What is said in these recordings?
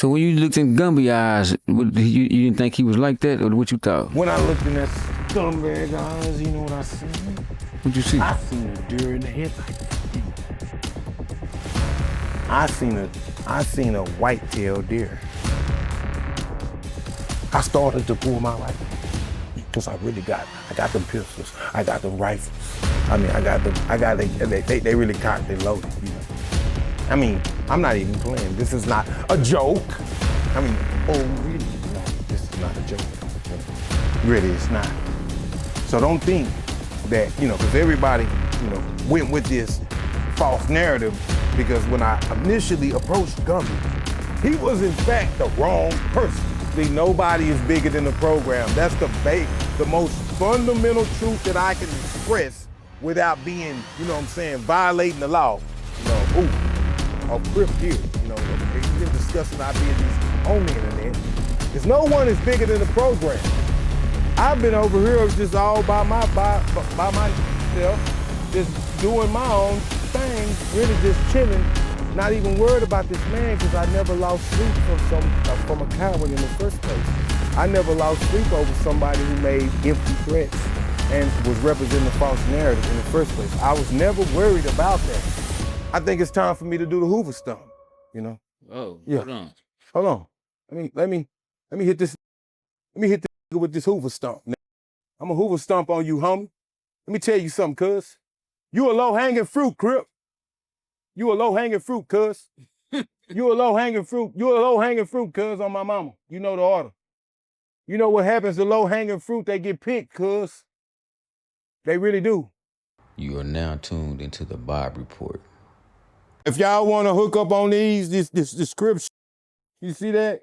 So when you looked in Gumby eyes, you didn't think he was like that, or what you thought? When I looked in that scumbag eyes, you know what I seen? What'd you see? I seen a deer in the headlights. I seen a white-tailed deer. I started to pull my rifle because I got them pistols, I got them rifles. I mean, they really cocked, they loaded, you know. I mean, I'm not even playing. This is not a joke. I mean, oh, really? No, this is not a joke. Really, it's not. So don't think that, you know, because everybody, you know, went with this false narrative, because when I initially approached Gumby, he was in fact the wrong person. See, nobody is bigger than the program. That's the most fundamental truth that I can express without being, you know what I'm saying, violating the law. You know, ooh, a crip here, you know, we've been discussing our business on the internet. There's no one is bigger than the program. I've been over here just all by myself, just doing my own thing, really just chilling, not even worried about this man, because I never lost sleep from a coward in the first place. I never lost sleep over somebody who made empty threats and was representing a false narrative in the first place. I was never worried about that. I think it's time for me to do the Hoover stomp, you know? Oh, yeah. Hold on. Let me hit this. Let me hit this with this Hoover stomp. I'm a Hoover stomp on you, homie. Let me tell you something, cuz. You a low-hanging fruit, Crip. You a low-hanging fruit, cuz. You a low-hanging fruit. You a low-hanging fruit, cuz, on my mama. You know the order. You know what happens to low-hanging fruit? They get picked, cuz. They really do. You are now tuned into the Bob Report. If y'all want to hook up on this description, you see that?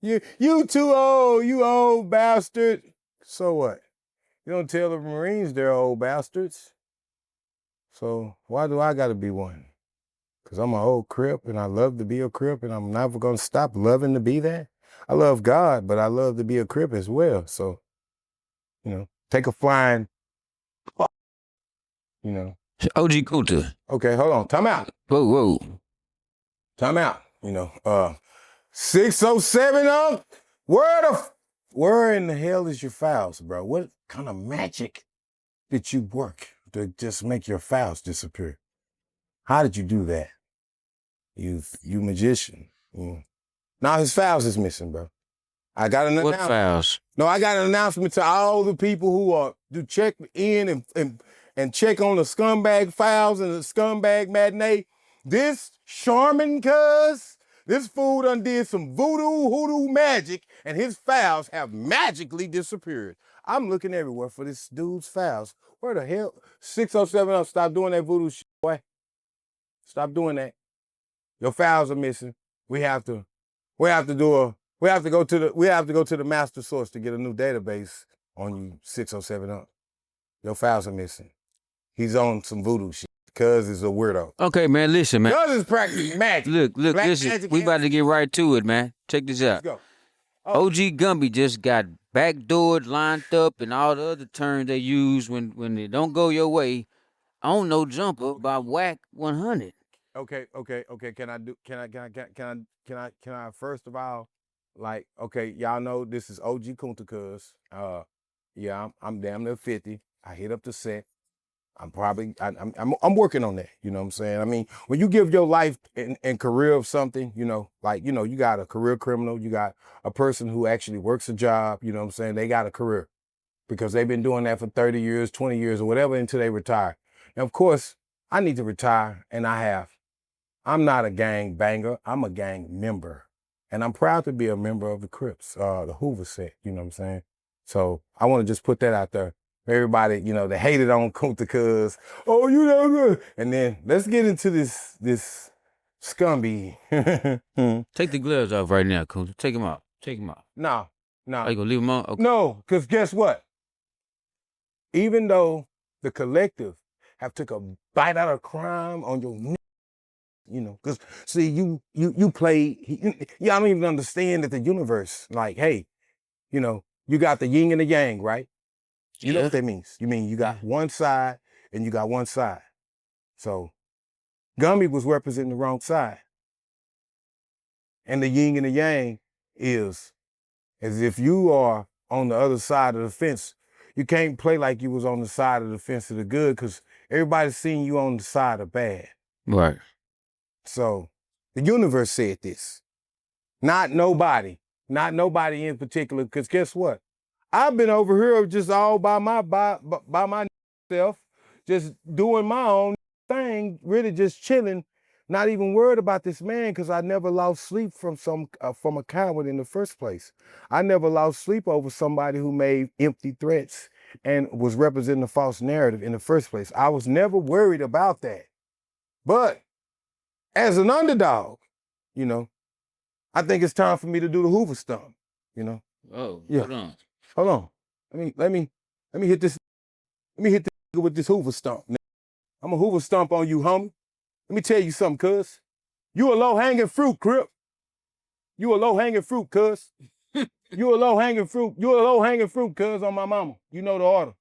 You too old, you old bastard. So what? You don't tell the Marines they're old bastards. So why do I gotta be one? Because I'm an old Crip and I love to be a Crip and I'm never gonna stop loving to be that. I love God, but I love to be a Crip as well. So, you know, take a flying, you know. OG Kunta. Okay, hold on, time out. Whoa. Time out, you know. 607 where in the hell is your files, bro? What kind of magic did you work to just make your files disappear? How did you do that? You magician. Now his files is missing, bro. I got an announcement. What files? No, I got an announcement to all the people who do check in and check on the Scumbag files and the Scumbag matinee. This Charmin cuz, this fool done did some hoodoo magic, and his files have magically disappeared. I'm looking everywhere for this dude's files. Where the hell? 607, stop doing that voodoo shit, boy. Stop doing that. Your files are missing. We have to go to the master source to get a new database on you, 607. Your files are missing. He's on some voodoo shit. Cuz is a weirdo. Okay, man, listen, man. Cuz is practicing magic. Look, Black listen. magic We about to get right to it, man. Check this out. Let's go. Oh. OG Gumby just got backdoored, lined up, and all the other terms they use when they don't go your way on No Jumper by Whack 100. Okay. Can I first of all, like, okay, y'all know this is OG Kunta cuz. Yeah, I'm damn near 50. I hit up the set. I'm working on that, you know what I'm saying? I mean, when you give your life and career of something, you know, like, you know, you got a career criminal, you got a person who actually works a job, you know what I'm saying? They got a career because they've been doing that for 30 years, 20 years or whatever until they retire. And of course, I need to retire, and I have. I'm not a gang banger, I'm a gang member. And I'm proud to be a member of the Crips, the Hoover set, you know what I'm saying? So I want to just put that out there. Everybody, you know, they hated on Kunta cuz, oh, you know good. And then let's get into this Scumby. Take the gloves off right now, Kunta. Take them off. Take them off. No. Are you gonna leave them on? Okay. No, because guess what? Even though the collective have took a bite out of crime on your neck, you know, because see, you play, y'all don't even understand that the universe, like, hey, you know, you got the yin and the yang, right? You know what that means? You mean you got one side and you got one side. So Gumby was representing the wrong side. And the yin and the yang is as if you are on the other side of the fence. You can't play like you was on the side of the fence of the good because everybody's seeing you on the side of bad. Right. So the universe said this. Not nobody in particular, because guess what? I've been over here just all by myself, just doing my own thing, really just chilling, not even worried about this man because I never lost sleep from a coward in the first place. I never lost sleep over somebody who made empty threats and was representing a false narrative in the first place. I was never worried about that. But as an underdog, you know, I think it's time for me to do the Hoover stomp, you know. Oh, Yeah. Hold on. Let me hit this. Let me hit this with this Hoover stomp. I'm a Hoover stomp on you, homie. Let me tell you something, cuz. You a low-hanging fruit, Crip. You a low-hanging fruit, cuz. You a low-hanging fruit. You a low-hanging fruit, cuz, on my mama. You know the order.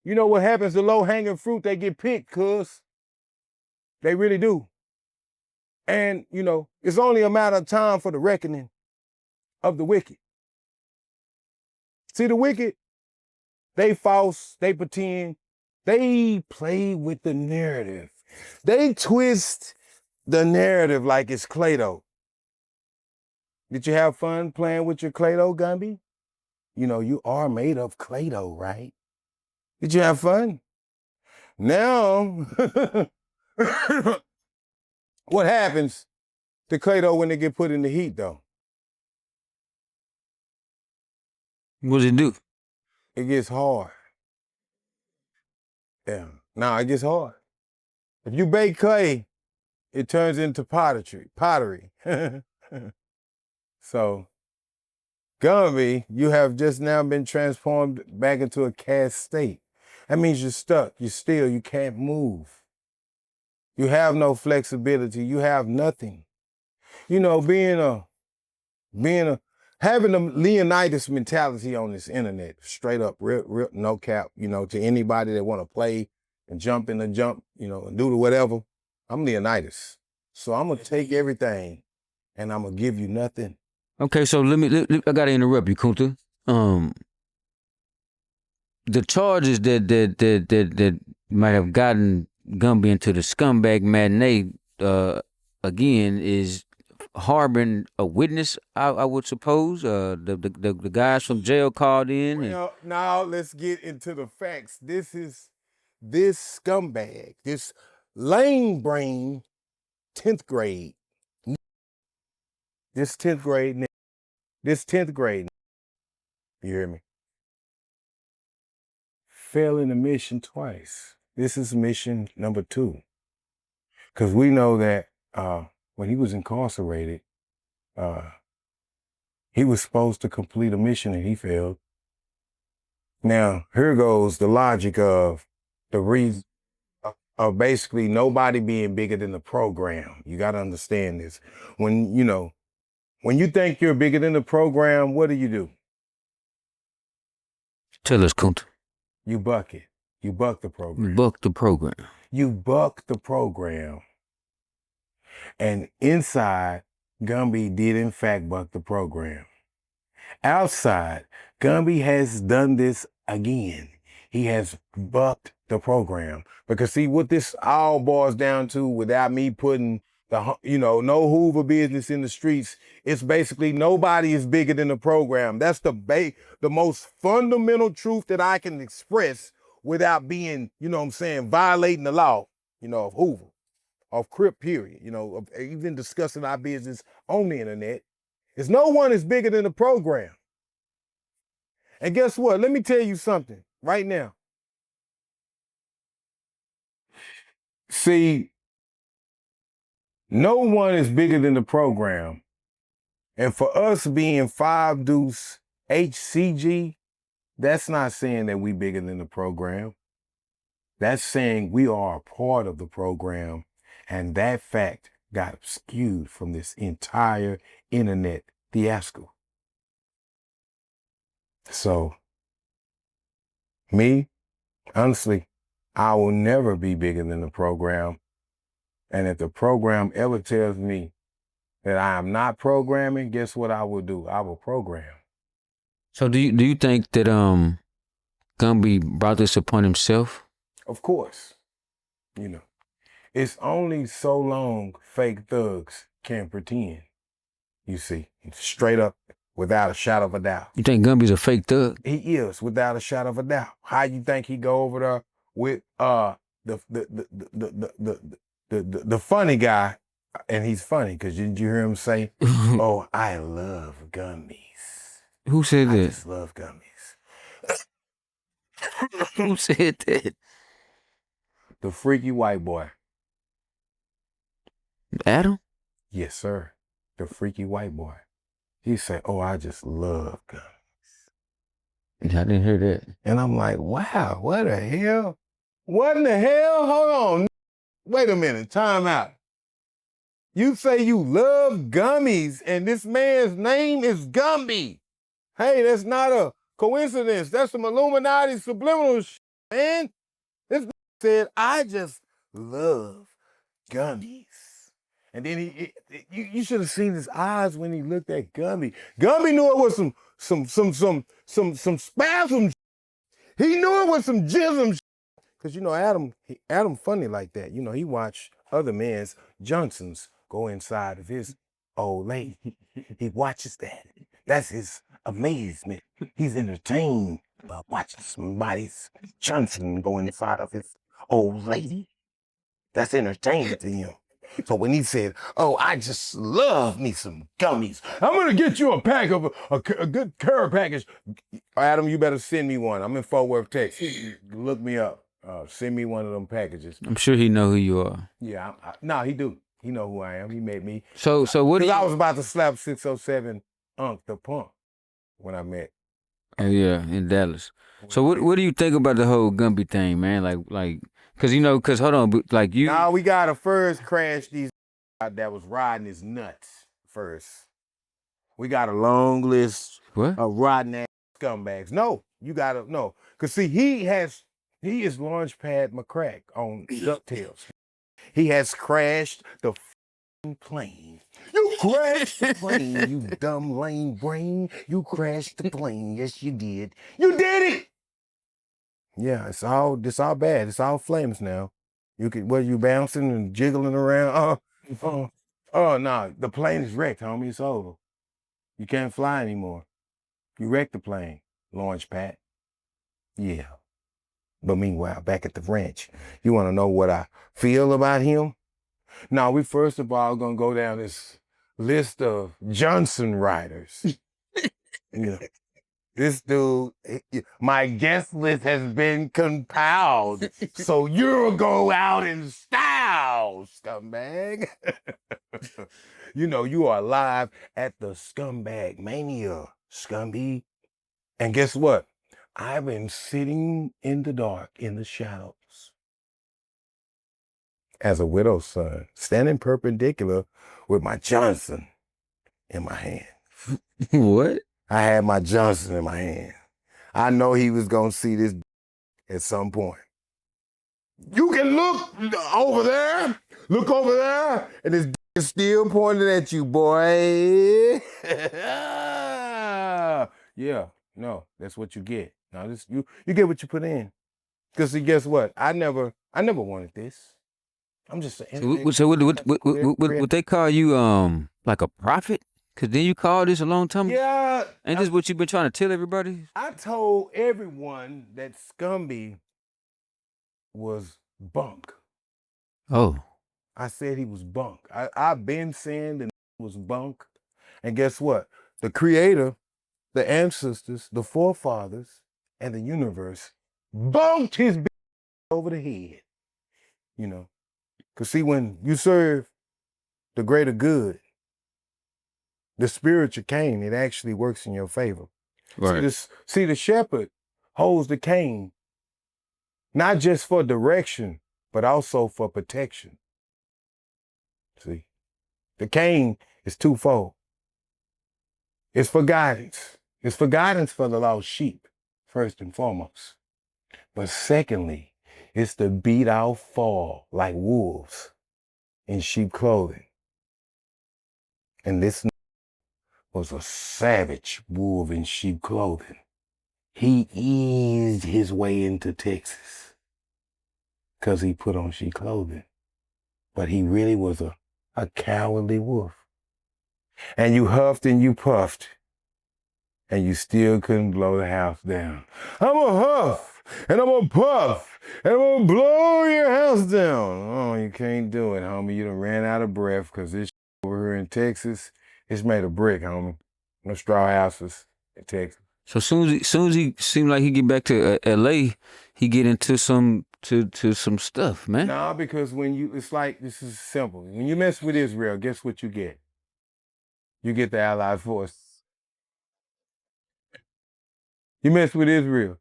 You know what happens to low-hanging fruit? They get picked, cuz. They really do. And, you know, it's only a matter of time for the reckoning of the wicked. See, the wicked, they false, they pretend, they play with the narrative. They twist the narrative like it's Play-Doh. Did you have fun playing with your Play-Doh, Gumby? You know, you are made of Play-Doh, right? Did you have fun? Now, what happens to Play-Doh when they get put in the heat, though? What does it do? It gets hard. Yeah, now it gets hard. If you bake clay, it turns into pottery. So, Gumby, you have just now been transformed back into a cast state. That means you're stuck, you're still, you can't move. You have no flexibility, you have nothing. You know, having a Leonidas mentality on this internet, straight up, real, no cap, you know, to anybody that want to play and jump in the jump, you know, and do the whatever. I'm Leonidas. So I'm going to take everything and I'm going to give you nothing. Okay, so I gotta interrupt you, Kunta. The charges that might have gotten Gumby into the scumbag matinee again is harboring a witness. I would suppose. The guys from jail called in. Well, now let's get into the facts. This scumbag, this lame brain 10th grade. This 10th grade, you hear me? Fell in the mission twice. This is mission number 2. Because we know that when he was incarcerated, he was supposed to complete a mission and he failed. Now, here goes the logic of the reason of basically nobody being bigger than the program. You got to understand this. When you think you're bigger than the program, what do? Tell us, Kunta. You buck it. You buck the program. Buck the program. You buck the program. And inside, Gumby did in fact buck the program. Outside, Gumby has done this again. He has bucked the program. Because see, what this all boils down to, without me putting no Hoover business in the streets, it's basically nobody is bigger than the program. That's the most fundamental truth that I can express without being, violating the law, of Hoover, of Crip, period, of even discussing our business on the internet. Is no one is bigger than the program. And guess what? Let me tell you something right now. See, no one is bigger than the program. And for us being 5 Deuce HCG, that's not saying that we bigger than the program. That's saying we are a part of the program. And that fact got skewed from this entire internet fiasco. So, me, honestly, I will never be bigger than the program. And if the program ever tells me that I am not programming, guess what I will do? I will program. So do you think that Gumby brought this upon himself? Of course, you know, it's only so long fake thugs can pretend. You see, straight up, without a shadow of a doubt. You think Gumby's a fake thug? He is, without a shadow of a doubt. How you think he go over there with the funny guy, and he's funny because did you hear him say, "Oh, I love gummies." Who said I that? just love gummies. Who said that? The freaky white boy. Adam? Yes, sir. The freaky white boy. He said, "Oh, I just love gummies." I didn't hear that. And I'm like, wow, what the hell? What in the hell? Hold on. Wait a minute. Time out. You say you love gummies and this man's name is Gumby. Hey, that's not a coincidence. That's some Illuminati subliminal shit, man. This said, I just love gummies. And then you should have seen his eyes when he looked at Gumby. Gumby knew it was some spasm. He knew it was some jism. Cause you know Adam funny like that. You know he watched other men's Johnsons go inside of his old lady. He watches that. That's his amazement. He's entertained by watching somebody's Johnson go inside of his old lady. That's entertaining to him. So when he said, "Oh, I just love me some gummies. I'm gonna get you a pack of a good care package." Adam, you better send me one. I'm in Fort Worth, Texas. Look me up. Send me one of them packages. I'm sure he know who you are. Yeah, no, he do. He know who I am. He met me. So what do you... I was about to slap 607 Unc the Punk when I met. Yeah, in Dallas. So what do you think about the whole Gumby thing, man? Like, cause you know, cause hold on, like you. Now we gotta first crash these that was riding his nuts first. We got a long list of riding ass scumbags. No, you gotta no, cause see he is Launchpad McCrack on DuckTales. He has crashed the plane. You crashed the plane, you dumb lame brain. You crashed the plane. Yes, you did. You did it. Yeah, it's all bad. It's all flames now. You could you bouncing and jiggling around. Oh no, the plane is wrecked, homie. It's over. You can't fly anymore. You wrecked the plane, Launchpad. Yeah. But meanwhile, back at the ranch, you want to know what I feel about him? Now, we first of all gonna go down this list of Johnson riders. You know, this dude, my guest list has been compiled, so you'll go out in style, scumbag. You know, you are live at the Scumbag Mania, Scumby. And guess what? I've been sitting in the dark, in the shadows, as a widow's son, standing perpendicular with my Johnson in my hand. What? I had my Johnson in my hand. I know he was gonna see this at some point. You can look over there, and his is still pointing at you, boy. Yeah, no, that's what you get. Now this you get what you put in. Cause see, guess what? I never wanted this. I'm just saying. So would they call you like a prophet? Cause then you called this a long time ago. Yeah. Ain't this what you've been trying to tell everybody? I told everyone that Scumby was bunk. Oh. I said he was bunk. I've been saying that he was bunk. And guess what? The creator, the ancestors, the forefathers, and the universe bunked his over the head. You know. Because see, when you serve the greater good, the spiritual cane, it actually works in your favor. Right. See, the shepherd holds the cane, not just for direction, but also for protection. See, the cane is twofold. It's for guidance. It's for guidance for the lost sheep, first and foremost. But secondly, it's to beat out fall like wolves in sheep clothing. And this was a savage wolf in sheep clothing. He eased his way into Texas because he put on sheep clothing. But he really was a cowardly wolf. And you huffed and you puffed, and you still couldn't blow the house down. I'm gonna huff, and I'm gonna puff, and I'm gonna blow your house down. Oh, you can't do it, homie. You done ran out of breath because this over here in Texas, it's made of brick, homie. No straw houses in Texas. So soon as he seemed like he get back to L.A., he get into some stuff, man. Nah, because it's like, this is simple. When you mess with Israel, guess what you get? You get the Allied force. You mess with Israel.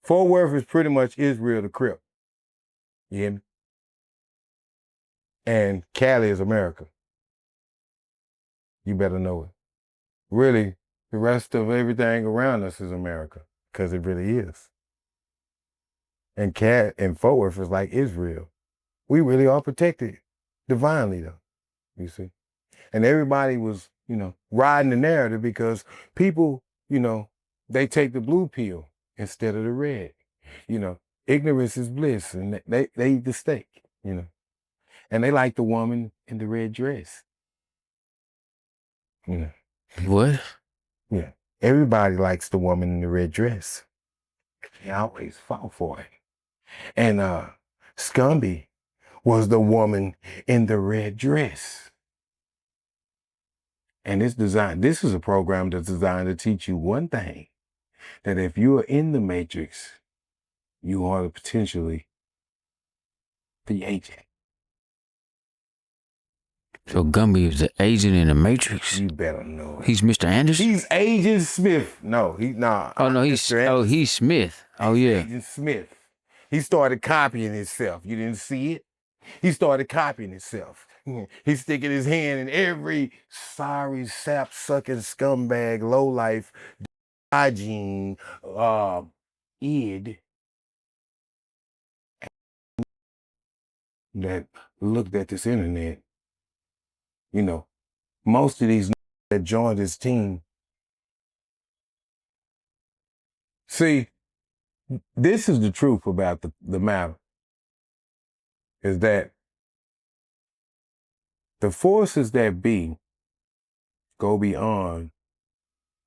Fort Worth is pretty much Israel the Crip. You hear me? And Cali is America. You better know it. Really, the rest of everything around us is America, because it really is. And Fort Worth is like Israel. We really are protected divinely, though, you see. And everybody was, riding the narrative because people, they take the blue pill instead of the red. Ignorance is bliss, and they eat the steak, And they like the woman in the red dress. What? Yeah. Everybody likes the woman in the red dress. They always fall for it. And Scumby was the woman in the red dress. And this is a program that's designed to teach you one thing, that if you are in the matrix, you are potentially the agent. So Gumby is the agent in the Matrix. You better know it. He's Mr. Anderson? He's Agent Smith. No, Oh no, he's Smith. Oh yeah. Agent Smith. He started copying himself. You didn't see it? He started copying himself. He's sticking his hand in every sorry, sap-sucking scumbag, lowlife, hygiene, id that looked at this internet. Most of these that joined his team. See, this is the truth about the matter, is that the forces that be go beyond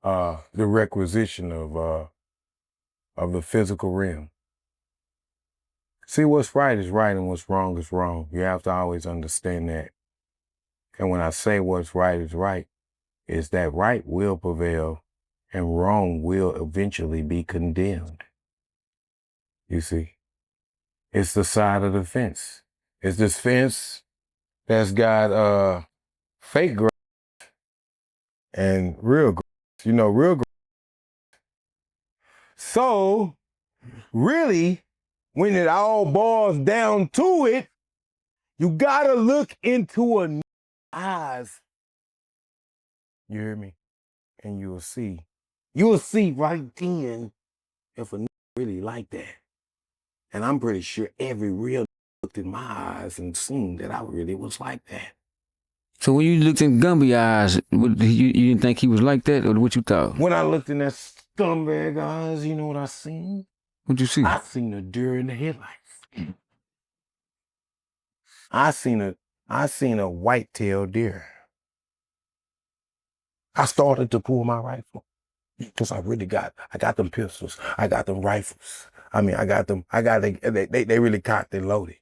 the requisition of the physical realm. See, what's right is right and what's wrong is wrong. You have to always understand that. And when I say what's right is right, is that right will prevail and wrong will eventually be condemned. You see, it's the side of the fence. It's this fence that's got fake grass and real grass. Real grass. So, really, when it all boils down to it, you gotta look into a eyes. You hear me? And you'll see right then if a really like that. And I'm pretty sure every real looked in my eyes and seen that I really was like that. So when you looked in Gumby eyes, you didn't think he was like that, or what you thought? When I looked in that scumbag eyes, you know what I seen? What'd you see? I seen a deer in the headlights. I seen a white-tailed deer. I started to pull my rifle because I got them pistols. I got them rifles. I mean, they really cocked and loaded,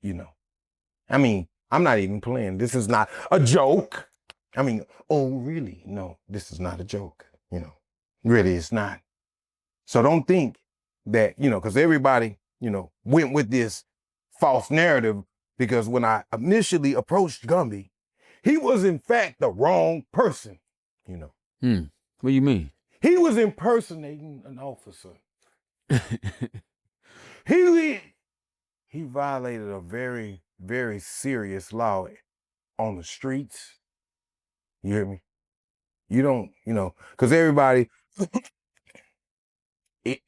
I mean, I'm not even playing. This is not a joke. I mean, oh, really? No, this is not a joke, Really, it's not. So don't think that, because everybody, went with this false narrative, because when I initially approached Gumby, he was in fact the wrong person, What do you mean? He was impersonating an officer. He violated a very, very serious law on the streets. You hear me? You don't, because everybody,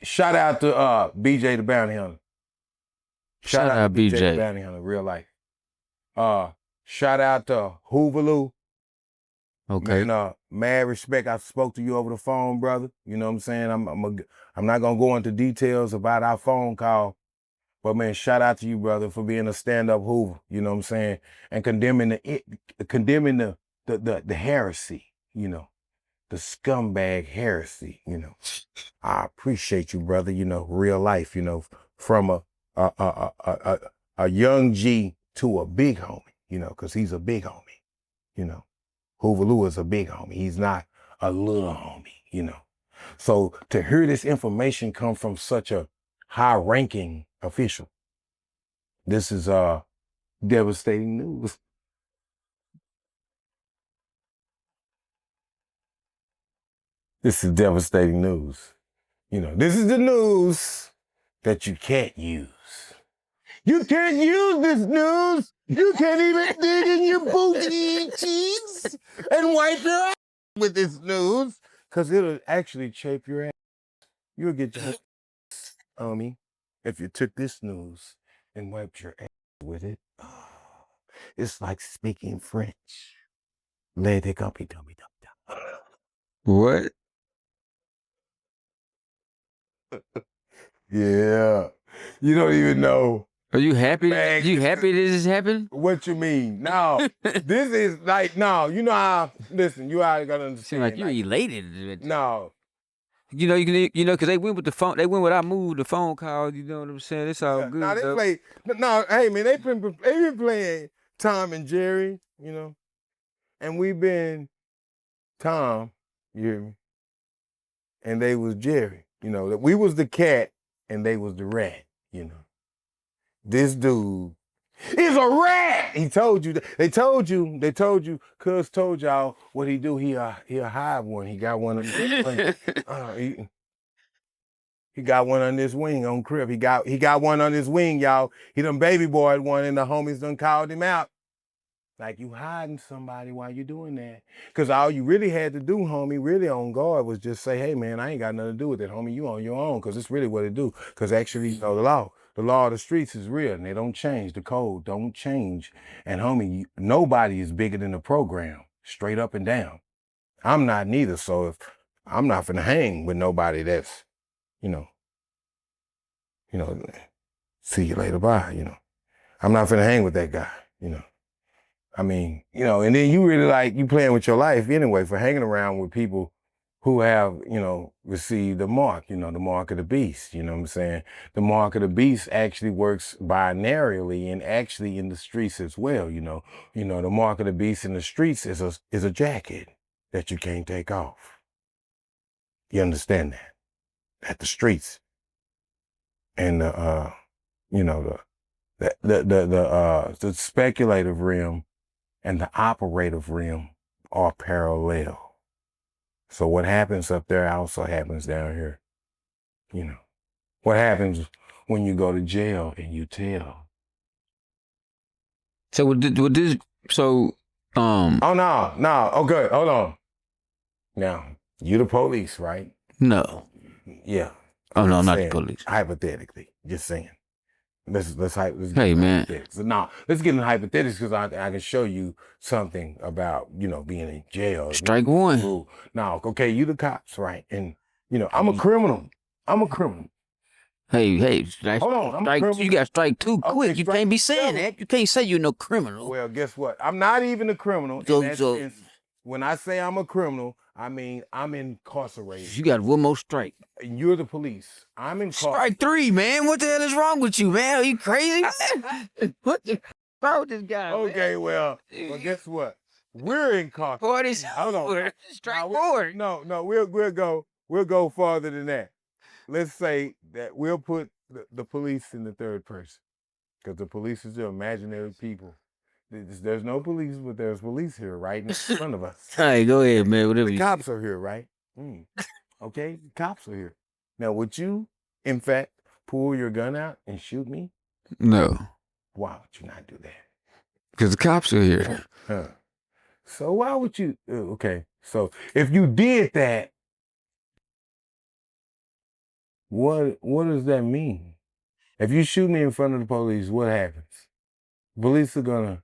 shout out to BJ the Bounty Hunter. Shout out to BJ the Bounty Hunter, real life. Shout out to Hoover Okay. Man, mad respect. I spoke to you over the phone, brother. You know what I'm saying? I'm not gonna go into details about our phone call, but man, shout out to you, brother, for being a stand-up Hoover. You know what I'm saying? And condemning the heresy. You know, the scumbag heresy. You know, I appreciate you, brother. You know, real life. You know, from a young G to a big homie. You know, because he's a big homie. You know. Hoover Lou is a big homie. He's not a little homie, you know. So to hear this information come from such a high-ranking official, this is devastating news. This is devastating news. You know, this is the news that you can't use. You can't use this news. You can't even dig in your booty cheeks and wipe your ass with this news, because it'll actually chafe your ass. You'll get your homie if you took this news and wiped your ass with it. It's like speaking French. Lady Gumpy Dummy Dum. What? Yeah. You don't even know. Are you happy? Man, You happy this is happening? What you mean? No. This is like, no, you know how, listen, you already gotta understand. Seem like you're elated. No. You know, because they went with the phone. They went with I moved the phone call. You know what I'm saying? It's all good. No, they play. No, hey man, they been playing Tom and Jerry, you know, and we've been Tom, you hear me, and they was Jerry, you know. That we was the cat and they was the rat, you know. This dude is a rat. He told you. They told you. Cuz told y'all what he do. He'll hide one. He got one on this wing. He got one on this wing on crib. He got one on his wing, y'all. He done baby boyed one, and the homies done called him out. Like, you hiding somebody while you doing that. Because all you really had to do, homie, really on guard, was just say, hey, man, I ain't got nothing to do with it, homie. You on your own, because it's really what it do. Because actually, you know, the law of the streets is real, and they don't change. The code don't change. And, homie, nobody is bigger than the program, straight up and down. I'm not neither, so if I'm not finna hang with nobody that's, you know, see you later, bye, you know. I'm not finna hang with that guy, you know. I mean, you know, and then you really you playing with your life anyway for hanging around with people who have, you know, received the mark, you know, the mark of the beast, you know what I'm saying? The mark of the beast actually works binarily and actually in the streets as well, you know. You know, the mark of the beast in the streets is a jacket that you can't take off. You understand that? At the streets. And you know, the speculative realm and the operative realm are parallel. So what happens up there also happens down here. You know, what happens when you go to jail and you tell? So with this, so Oh no. Okay, hold on. Now, you the police, right? no. Yeah. Oh no, I'm not the Saying, police. hypothetically, just saying. Let's Hey, man. So now let's get into hypothetics, because I can show you something about, you know, being in jail. Strike one. Now, okay, you the cops, right? And you know, I'm a criminal. Hey, Hold on, I'm a strike. criminal. You got strike two Okay, quick. You strike can't be saying two. that. You can't say you're no criminal. Well, guess what? I'm not even a criminal. So- in that so- sense. When I say I'm a criminal, I mean I'm incarcerated. You got one more strike. And you're the police. I'm incarcerated. Strike three, man. What the hell is wrong with you, man? Are you crazy? What the wrong with this guy? Okay, well, guess what? We're incarcerated. 40. Hold on. Strike Now, four. No, we'll go farther than that. Let's say that we'll put the police in the third person, because the police is the imaginary people. There's no police, but there's police here right in front of us. All right, go ahead, man. Whatever The you cops are here, right? Okay, the cops are here. Now, would you, in fact, pull your gun out and shoot me? No, Why would you not do that? because the cops are here. Huh. So why would you? Okay, so if you did that, what does that mean? If you shoot me in front of the police, what happens? Police are gonna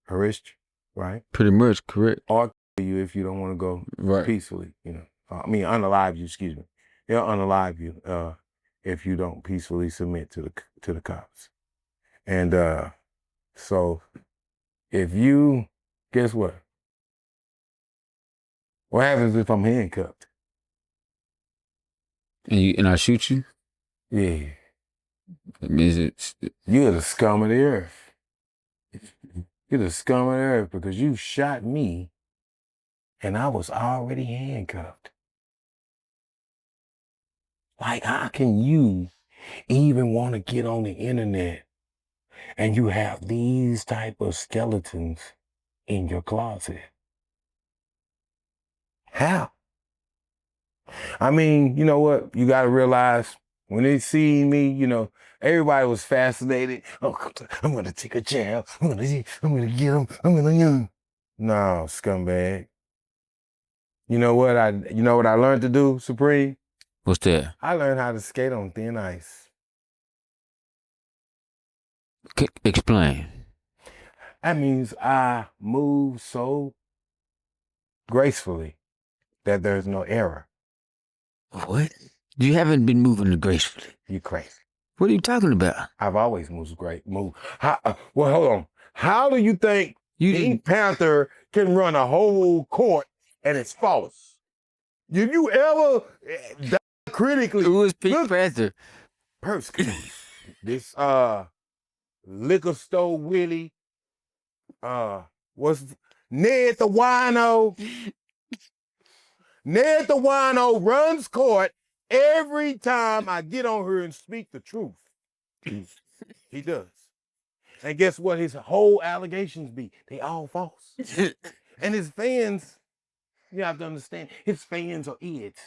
arrest you, right? Pretty much correct. Or you if you don't want to go Right. peacefully, you know. I mean, unalive you, excuse me. They'll unalive you if you don't peacefully submit to the cops. And so if you, guess what? What happens if I'm handcuffed? And I shoot you? Yeah. Is it? You're the scum of the earth. You're the scum of the earth because you shot me and I was already handcuffed. Like, how can you even want to get on the internet and you have these type of skeletons in your closet? How? I mean, you know what? You got to realize when they see me, you know, everybody was fascinated. Oh, I'm going to take a jab. I'm going to get him. I'm going to. No, scumbag. You know what I learned to do, Supreme? What's that? I learned how to skate on thin ice. Explain. That means I move so gracefully that there's no error. What? You haven't been moving gracefully. You crazy. What are you talking about? I've always moved great. Well, hold on. How do you think Pink Panther can run a whole court and it's false? Did you ever die critically? Who is Pink Panther? Perskins. This liquor store Willie. What's Ned the Wino? Ned the Wino runs court every time I get on here and speak the truth. He does. And guess what? His whole allegations be? They all false. And his fans, you have to understand, his fans are idiots.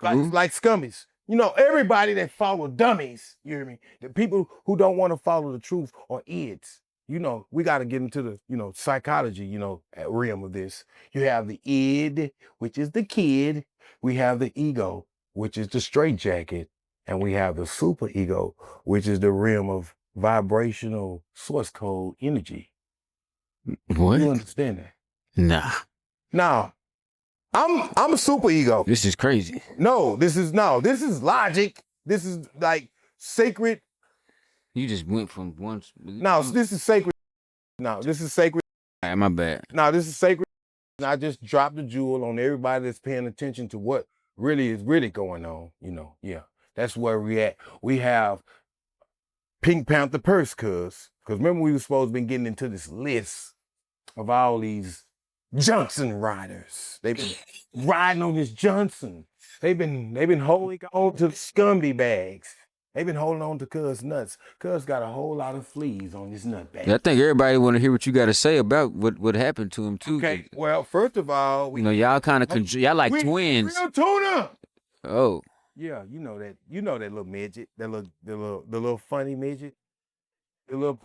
Like scummies. You know, everybody that follow dummies, you hear me? The people who don't want to follow the truth are idiots. You know, we got to get into the, you know, psychology, you know, realm of this. You have the id, which is the kid. We have the ego, which is the straitjacket. And we have the super ego, which is the realm of vibrational source code energy. What? You understand that? Nah. Now, I'm a super ego. This is crazy. This is logic. This is like sacred. You just went from one. No, this is sacred. No, this is sacred. All right, my bad. No, this is sacred. I just dropped the jewel on everybody that's paying attention to what really is going on. You know, yeah, that's where we at. We have Pink Panther purse, because remember we were supposed to be getting into this list of all these Johnson riders. They've been riding on this Johnson. They've been holding on to the Scumby bags. They've been holding on to Cuz nuts. Cuz got a whole lot of fleas on his nut bag. I think everybody want to hear what you got to say about what happened to him too. Okay, well, first of all, you know, y'all kind of y'all like twins. Real tuna. Oh. Yeah, you know that little midget, the little funny midget, the little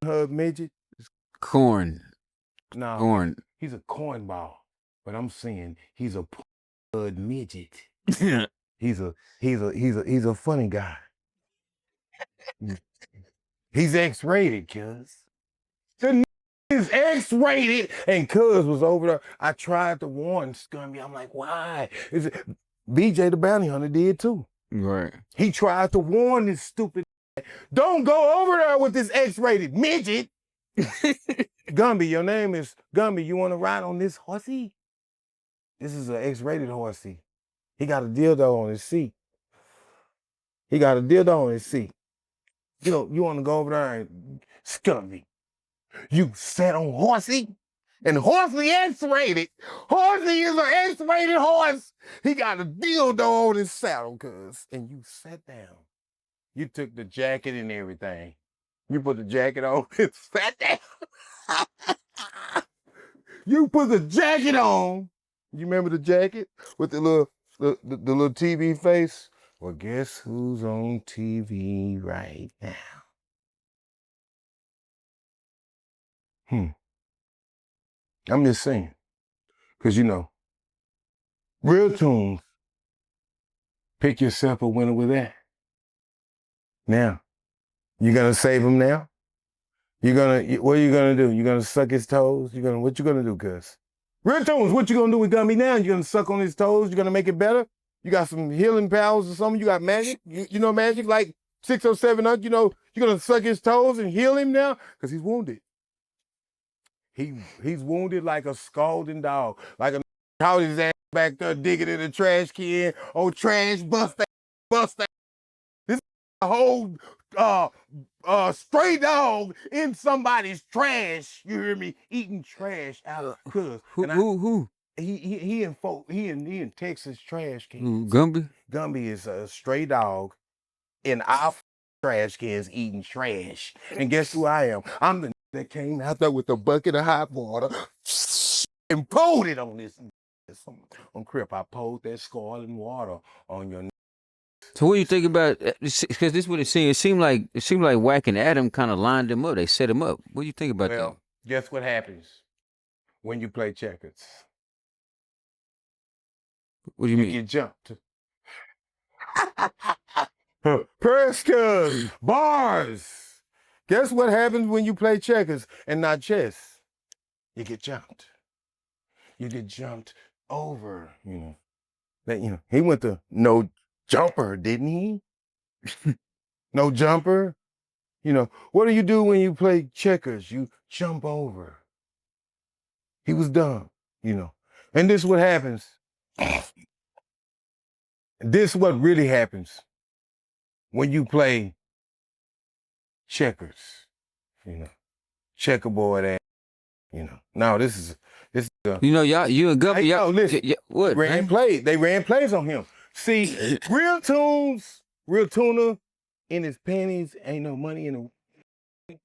Pornhub midget. Corn. No, Corn. He's a cornball, but I'm saying he's a Pornhub midget. He's a funny guy. He's X-rated, cuz. The is X-rated, and cuz was over there. I tried to warn Scumby. I'm like, why? BJ the Bounty Hunter did too. Right. He tried to warn this stupid. Don't go over there with this X-rated midget. Gumby, your name is Gumby. You want to ride on this horsey? This is an X-rated horsey. He got a dildo on his seat. You know, you want to go over there and Scumby. You sat on horsey? And horsey X-rated. Horsey is an X-rated horse. He got a dildo on his saddle, cuz. And you sat down. You took the jacket and everything. You put the jacket on and sat down. You put the jacket on. You remember the jacket with the little TV face? Well, guess who's on TV right now? I'm just saying. Because, you know, real tunes, pick yourself a winner with that. Now, you gonna save him now? What are you gonna do? You gonna suck his toes? What you gonna do, cuz? Real tones, what you gonna do with Gumby now? You gonna suck on his toes? You gonna make it better? You got some healing powers or something? You got magic? You know magic like 607, you know, you're gonna suck his toes and heal him now? Because he's wounded. He's wounded like a scalding dog. Like a caught his ass back there digging in the trash can. Oh, trash, bust that. This is a whole stray dog in somebody's trash. You hear me? Eating trash out. Who? He in Texas trash cans. Who, Gumby? Gumby is a stray dog in our trash cans eating trash. And guess who I am? I'm the that came out there with a bucket of hot water and poured it on this. On Crip, I poured that scalding water on your. So what do you think about? Because this is what it seemed. It seemed like Wack and Adam kind of lined him up. They set him up. What do you think about that? Well, guess what happens when you play checkers? What do you mean? You get jumped. Prescott, bars. Guess what happens when you play checkers and not chess? You get jumped. You get jumped over, you know. That, you know, he went to no jumper, didn't he? No jumper. You know, what do you do when you play checkers? You jump over. He was dumb, you know. And this is what happens. This is what really happens when you play checkers, you know, checkerboard ass, you know. Now this is you know, you and Gumby, y'all. Listen, what? They ran plays on him. See, real tuna in his panties, ain't no money in the.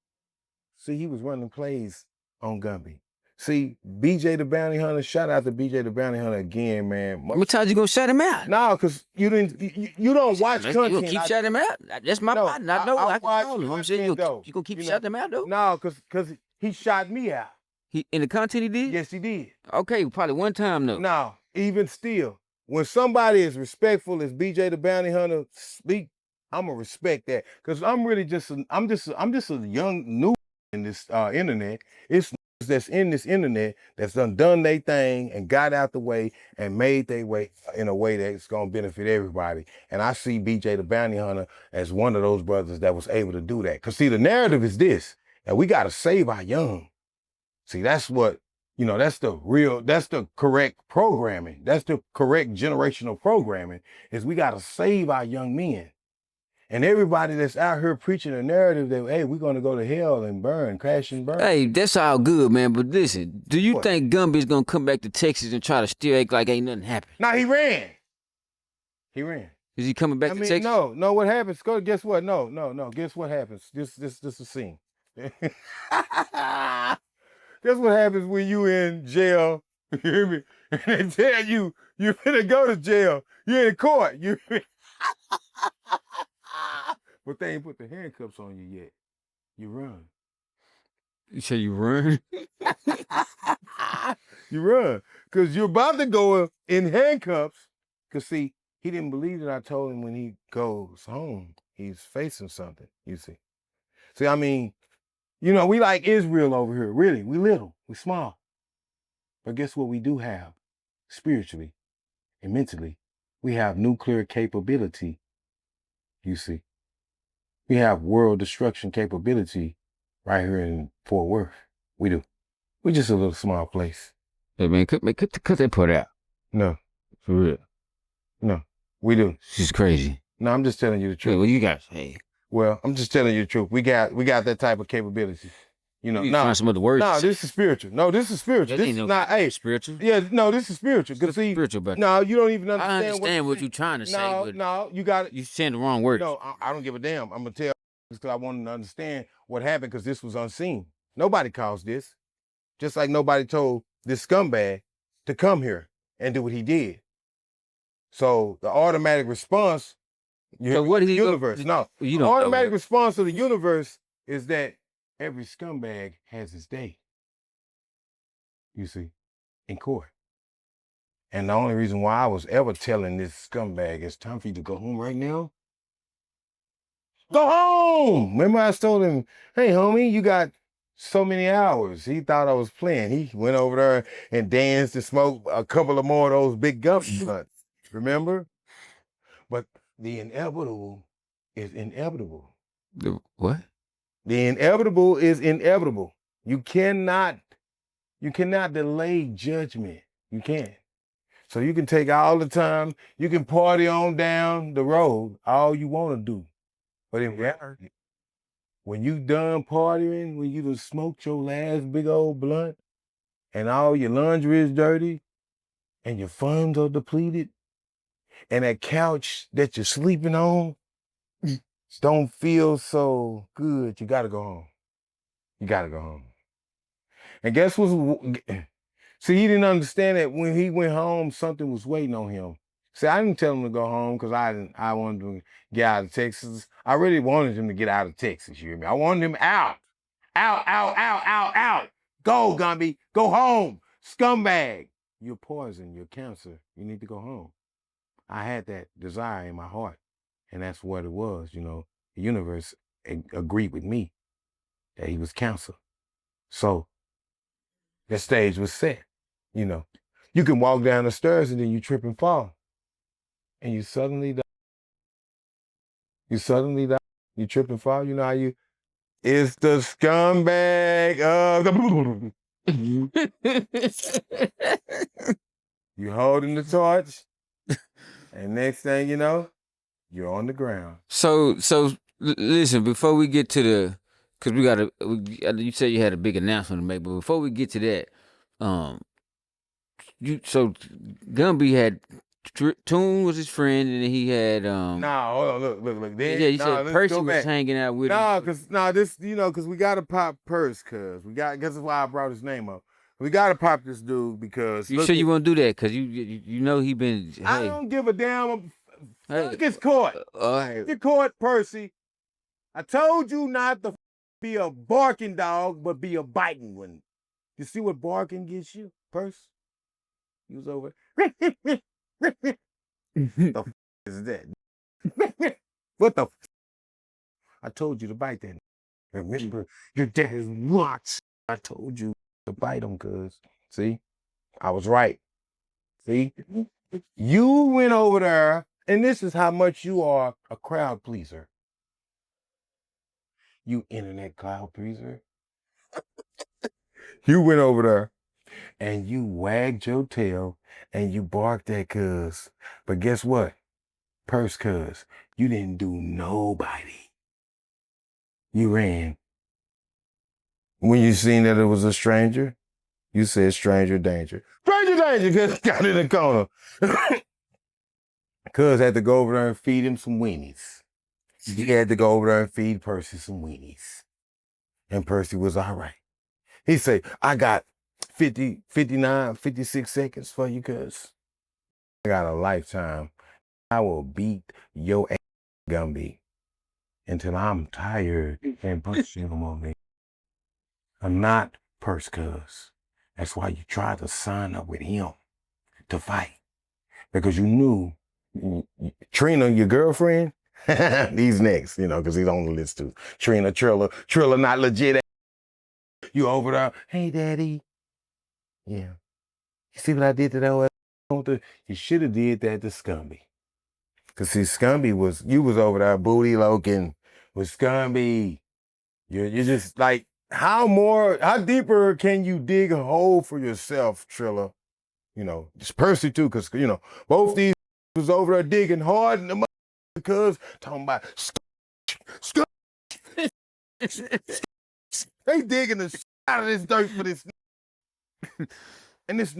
See, he was running plays on Gumby. See, BJ the Bounty Hunter, shout out to BJ the Bounty Hunter again, man. How many times you gonna shout him out? No, because you don't watch content. You gonna keep shouting him out? That's my partner. I know. I can call him. I'm saying you gonna keep shouting him out though? No, because he shot me out. He in the content he did? Yes, he did. Okay, probably one time though. No, even still, when somebody is respectful as BJ the Bounty Hunter speak, I'm gonna respect that. Because I'm really I'm just a young noob in this internet. It's that's in this internet that's done their thing and got out the way and made their way in a way that's gonna benefit everybody. And I see BJ the Bounty Hunter as one of those brothers that was able to do that. Cause see, the narrative is this, and we gotta save our young. See, that's what, you know, that's the correct programming. That's the correct generational programming, is we gotta save our young men. And everybody that's out here preaching a narrative that, hey, we're going to go to hell and burn, crash and burn. Hey, that's all good, man. But listen, do you think Gumby's going to come back to Texas and try to still act like ain't nothing happened? No, he ran. He ran. Is he coming back to Texas? No, what happens? Guess what? No. Guess what happens? This is a scene. Guess what happens when you in jail, you hear me? And they tell you, you're gonna go to jail. You're in court. But they ain't put the handcuffs on you yet. You run. You say you run? You run. Because you're about to go in handcuffs. Because, see, he didn't believe that I told him when he goes home, he's facing something, you see. See, I mean, you know, we like Israel over here, really. We little, we small. But guess what we do have? Spiritually and mentally, we have nuclear capability, you see. We have world destruction capability right here in Fort Worth. We do. We're just a little small place. Hey, man, cut that part out. No. For real. No, we do. This is crazy. No, I'm just telling you the truth. Yeah, well, you guys, hey. Well, I'm just telling you the truth. We got that type of capability. You know, find some other words. No, this is spiritual. No, this is spiritual. This is not, hey. Spiritual? Yeah, no, this is spiritual. What's spiritual about no, you don't even understand. I understand what you're trying to say. No, you got it. You're saying the wrong words. No, I don't give a damn. I'm going to tell because I wanted to understand what happened because this was unseen. Nobody caused this. Just like nobody told this scumbag to come here and do what he did. So the automatic response, so what the universe. The automatic response of the universe is that every scumbag has his day. You see, in court. And the only reason why I was ever telling this scumbag it's time for you to go home right now. Go home! Remember I told him, hey homie, you got so many hours. He thought I was playing. He went over there and danced and smoked a couple of more of those big gummy blunts. Remember? But the inevitable is inevitable. The what? The inevitable is inevitable. You cannot delay judgment. You can't. So you can take all the time, you can party on down the road, all you want to do. But in reality, when you done partying, when you done smoked your last big old blunt, and all your laundry is dirty, and your funds are depleted, and that couch that you're sleeping on don't feel so good, you gotta go home. You gotta go home. And guess what's, see, he didn't understand that when he went home, something was waiting on him. See, I didn't tell him to go home because I wanted him to get out of Texas. I really wanted him to get out of Texas, you hear me? I wanted him out. Out, out, out, out, out. Go, Gumby. Go home. Scumbag. You're poison. You're cancer. You need to go home. I had that desire in my heart. And that's what it was, you know. The universe agreed with me that he was cancer. So the stage was set, you know. You can walk down the stairs and then you trip and fall. And you suddenly die. You suddenly die. You trip and fall. You know how you... It's the scumbag of the... You holding the torch, and next thing you know, you're on the ground. So listen, before we get to the, because you said you had a big announcement to make, but before we get to that, Gumby had Toon was his friend, and he had Nah, hold on, look. Then, yeah, you said Percy was hanging out with him. This, you know, because we gotta pop Purse, guess that's why I brought his name up. We gotta pop this dude because you sure you want to do that? Because you know he been. Hey. I don't give a damn. Hey. Fuck his court. All right. Your court, Percy. I told you not to be a barking dog, but be a biting one. You see what barking gets you, Purse? He was over. The is that? What the? I told you to bite that. Remember, your dad is watch. I told you to bite him, cuz. See? I was right. See? You went over there, and this is how much you are a crowd pleaser. You internet crowd pleaser. You went over there, and you wagged your tail, and you barked at cuz. But guess what? Purse cuz, you didn't do nobody. You ran. When you seen that it was a stranger, you said stranger danger. Stranger danger, cuz got in the corner. Cuz had to go over there and feed him some weenies. He had to go over there and feed Percy some weenies. And Percy was all right. He said, I got 50, 59, 56 seconds for you, cuz. I got a lifetime. I will beat your ass, Gumby, until I'm tired and push him on me. I'm not Purse cuz. That's why you tried to sign up with him to fight. Because you knew Trina, your girlfriend, he's next, you know, because he's on the list too. Trina, Trilla not legit. You over there, hey daddy. Yeah. You see what I did to that old? You should have did that to Scumby. Cause see, Scumby you was over there booty loking with Scumby. You're just like, how deeper can you dig a hole for yourself, Trilla? You know, it's Percy too, cause you know, both these was over there digging hard in the because talking about they digging the shit out of this dirt for this. And this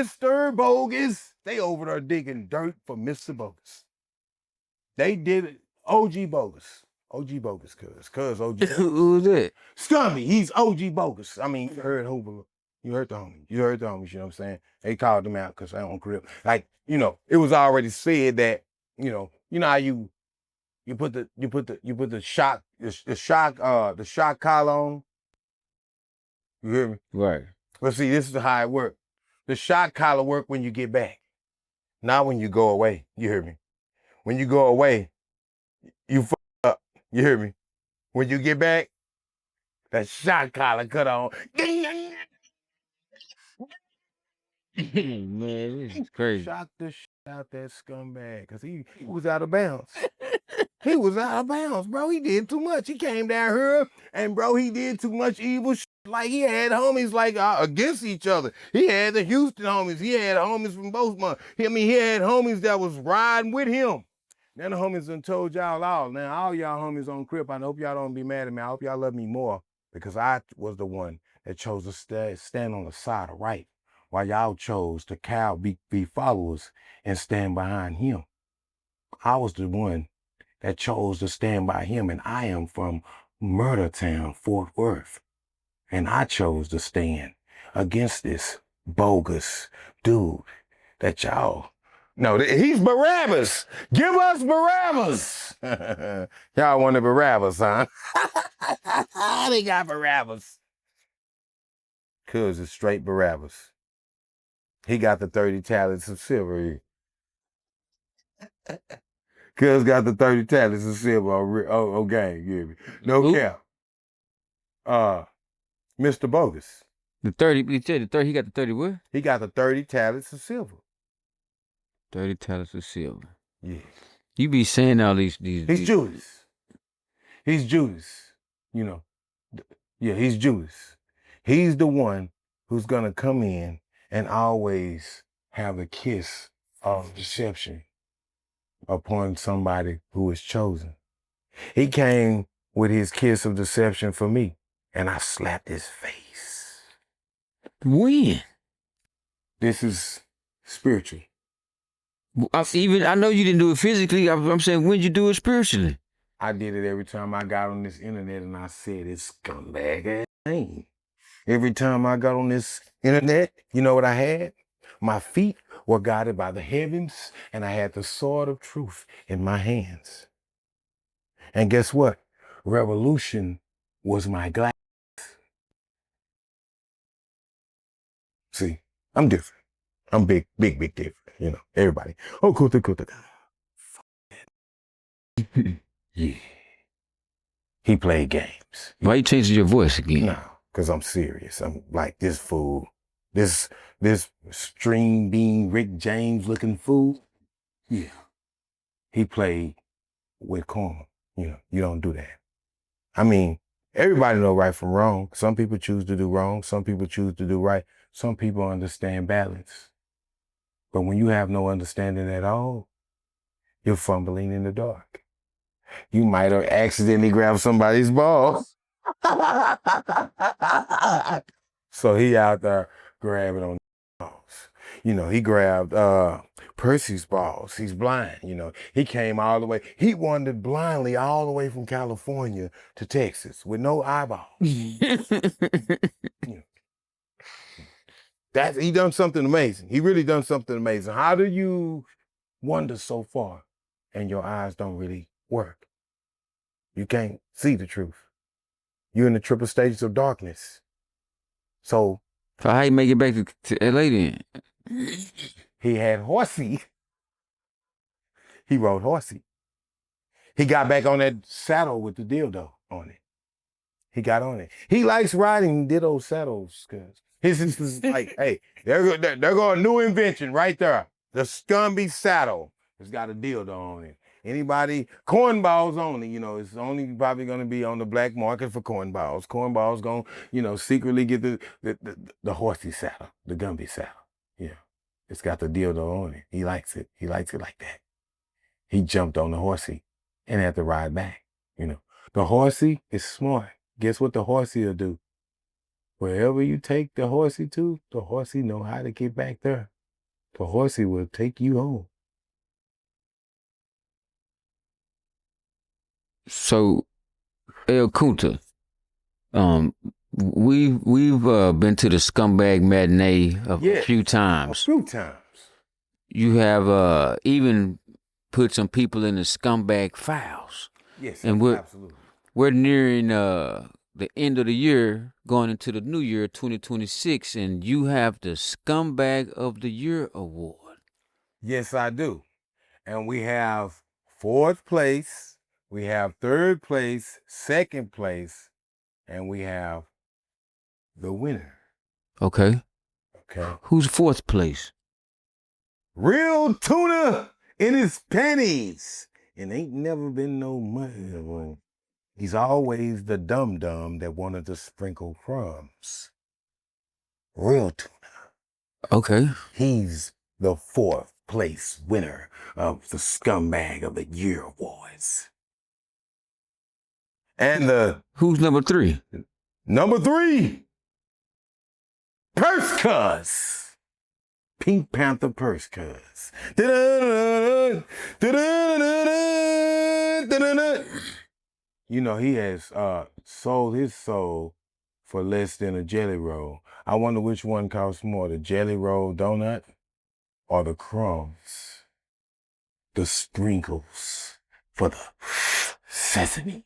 Mr. Bogus, they over there digging dirt for Mr. Bogus. They did it. OG Bogus. OG Bogus, cuz OG. Who was it? Scumby, he's OG Bogus. I mean, you heard Hoover. You heard the homies. You heard the homies, you know what I'm saying? They called them out because they don't grip. Like, you know, it was already said that, you know how you put the shock collar on. You hear me? Right. But see, this is how it works. The shock collar work when you get back, not when you go away. You hear me? When you go away, you fuck up. You hear me? When you get back, That shot collar cut on. Man, this is crazy. Shocked the shit out that scumbag because he was out of bounds. He was out of bounds, bro. He did too much. He came down here and, bro, he did too much evil shit. Like, he had homies, like, against each other. He had the Houston homies. He had homies from both months. He had homies that was riding with him. Then the homies done told y'all all. Now, all y'all homies on Crip, I hope y'all don't be mad at me. I hope y'all love me more because I was the one that chose to stand on the side of right while y'all chose to be followers and stand behind him. I was the one that chose to stand by him, and I am from Murder Town, Fort Worth. And I chose to stand against this bogus dude that y'all... No, he's Barabbas. Give us Barabbas. Y'all wanted Barabbas, huh? They got Barabbas. Cuz it's straight Barabbas. He got the 30 talents of silver. Cuz got the 30 talents of silver on game. Give me. No cap. Mr. Bogus. The 30, you said the 30, he got the 30 what? He got the 30 talents of silver. 30 talents of silver. Yeah. You be saying all these. He's Judas. He's Judas. You know. Yeah, he's Judas. He's the one who's gonna come in and always have a kiss of deception upon somebody who is chosen. He came with his kiss of deception for me, and I slapped his face. When? This is spiritual. I know you didn't do it physically. I'm saying, when did you do it spiritually? I did it every time I got on this internet and I said, it's scumbag ass thing. Every time I got on this internet, you know what I had? My feet were guided by the heavens, and I had the sword of truth in my hands. And guess what? Revolution was my glass. See, I'm different. I'm big different. You know, everybody. Oh, Kunta. Yeah. He played games. Why you changing your voice again? No, because I'm serious. I'm like this fool. This string bean Rick James looking fool. Yeah. He played with karma. You know, you don't do that. I mean, everybody know right from wrong. Some people choose to do wrong. Some people choose to do right. Some people understand balance. But when you have no understanding at all, you're fumbling in the dark. You might have accidentally grabbed somebody's balls. So he out there grabbing on balls. You know, he grabbed Percy's balls. He's blind, you know. He came all the way. He wandered blindly all the way from California to Texas with no eyeballs. He done something amazing. He really done something amazing. How do you wander so far and your eyes don't really work? You can't see the truth. You're in the triple stages of darkness. So how you make it back to LA then? He had Horsey. He rode Horsey. He got back on that saddle with the dildo on it. He got on it. He likes riding ditto saddles because his is like, hey, there go a new invention right there. The Scumby saddle. It's got a dildo on it. Anybody, cornballs only, you know, it's only probably going to be on the black market for cornballs. Cornballs going to, you know, secretly get the horsey saddle, the Gumby saddle. Yeah. It's got the dildo on it. He likes it. He likes it like that. He jumped on the horsey and had to ride back, you know. The horsey is smart. Guess what the horsey will do? Wherever you take the horsey to, the horsey know how to get back there. The horsey will take you home. So, El Kunta, we've been to the Scumbag matinee a few times. A few times. You have even put some people in the Scumbag files. Yes, and absolutely. We're nearing the end of the year, going into the new year, 2026, and you have the Scumbag of the Year award. Yes, I do. And we have 4th place, we have 3rd place, 2nd place, and we have the winner. Okay. Okay. Who's fourth place? Real tuna in his panties. And ain't never been no money. He's always the dum-dum that wanted to sprinkle crumbs. Real tuna. Okay. He's the fourth place winner of the Scumbag of the Year awards. And Who's number 3? number 3, Purse Cuz. Pink Panther Purse Cuz. You know, he has sold his soul for less than a jelly roll. I wonder which one costs more, the jelly roll donut or the crumbs, the sprinkles for the sesame.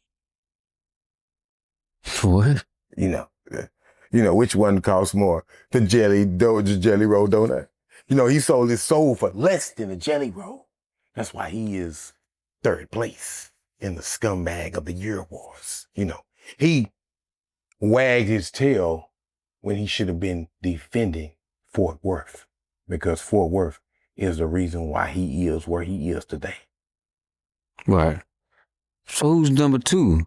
What? You know which one costs more, the jelly roll donut. You know, he sold his soul for less than a jelly roll. That's why he is third place in the Scumbag of the Year awards. You know, he wagged his tail when he should have been defending Fort Worth, because Fort Worth is the reason why he is where he is today. Right. So who's number 2?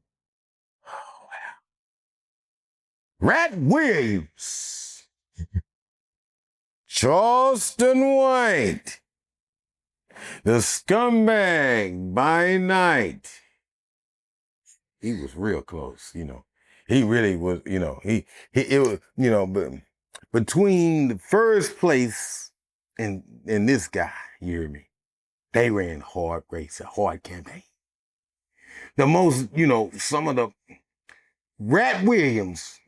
Rat Williams. Charleston White. The Scumbag by night. He was real close, you know. He really was, you know, it was, you know, but between the first place and this guy, you hear me, they ran hard race, a hard campaign. The most, you know, some of the Rat Williams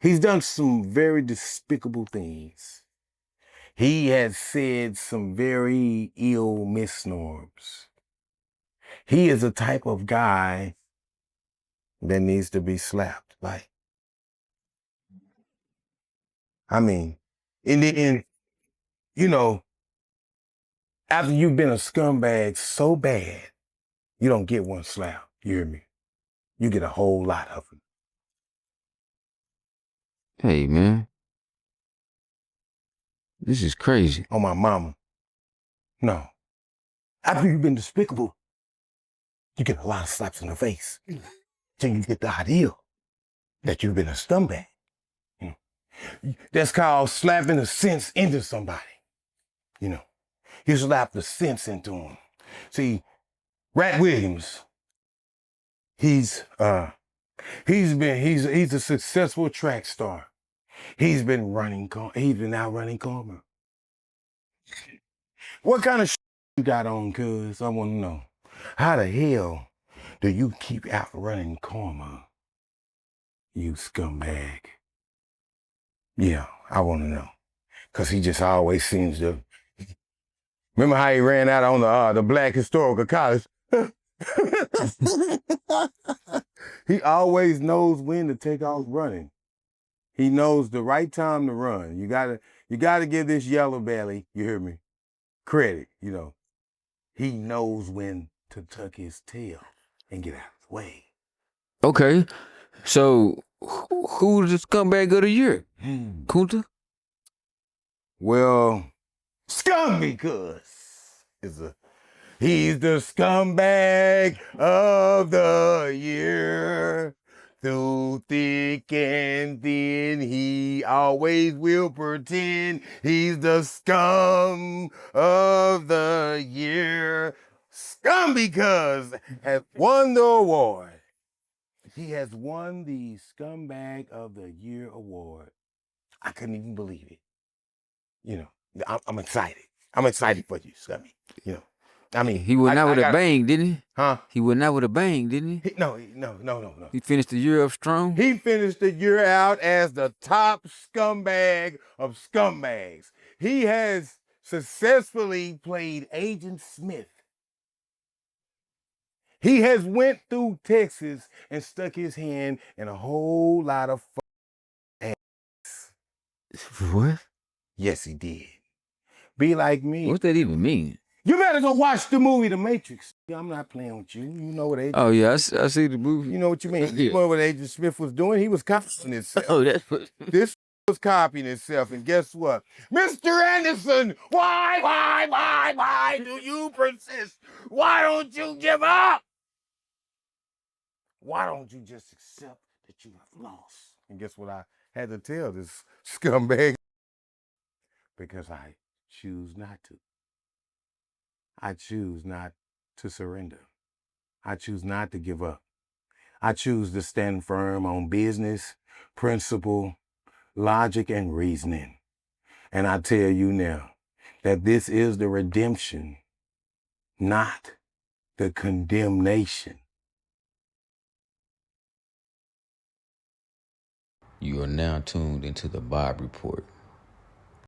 he's done some very despicable things. He has said some very ill misnorms. He is a type of guy that needs to be slapped. Like, I mean, in the end, you know, after you've been a scumbag so bad, you don't get one slap. You hear me? You get a whole lot of them. Hey, man. This is crazy. On my mama. No. After you've been despicable, you get a lot of slaps in the face till you get the idea that you've been a scumbag. That's called slapping the sense into somebody. You know, you slap the sense into him. See, Rat Williams, he's a successful track star. He's been out running karma. What kind of you got on, cuz? I want to know. How the hell do you keep out running karma, you scumbag? Yeah, I want to know. Because he just always seems to... Remember how he ran out on the Black Historical College? He always knows when to take off running. He knows the right time to run. You gotta give this yellow belly, you hear me, credit, you know. He knows when to tuck his tail and get out of the way. Okay. So who's the Scumbag of the Year? Kunta? Well, Scumby Cuz he's the Scumbag of the Year. Through thick and thin, he always will pretend he's the scum of the year. Scumby Cuz has won the award. He has won the Scumbag of the Year award. I couldn't even believe it. You know, I'm excited. I'm excited for you, Scummy. You know, I mean, He went out with a bang, didn't he? Huh? He went out with a bang, didn't he? No. He finished the year up strong? He finished the year out as the top scumbag of scumbags. He has successfully played Agent Smith. He has went through Texas and stuck his hand in a whole lot of ass. What? Yes, he did. Be like me. What's that even mean? You better go watch the movie The Matrix. Yeah, I'm not playing with you. You know what Agent. Oh yeah, I see the movie. You know what you mean? Yeah. You know what Agent Smith was doing? He was copying himself. Oh, that's what. This was copying itself, and guess what? Mr. Anderson, why do you persist? Why don't you give up? Why don't you just accept that you have lost? And guess what I had to tell this scumbag? Because I choose not to. I choose not to surrender. I choose not to give up. I choose to stand firm on business, principle, logic, and reasoning. And I tell you now that this is the redemption, not the condemnation. You are now tuned into the Bob Report.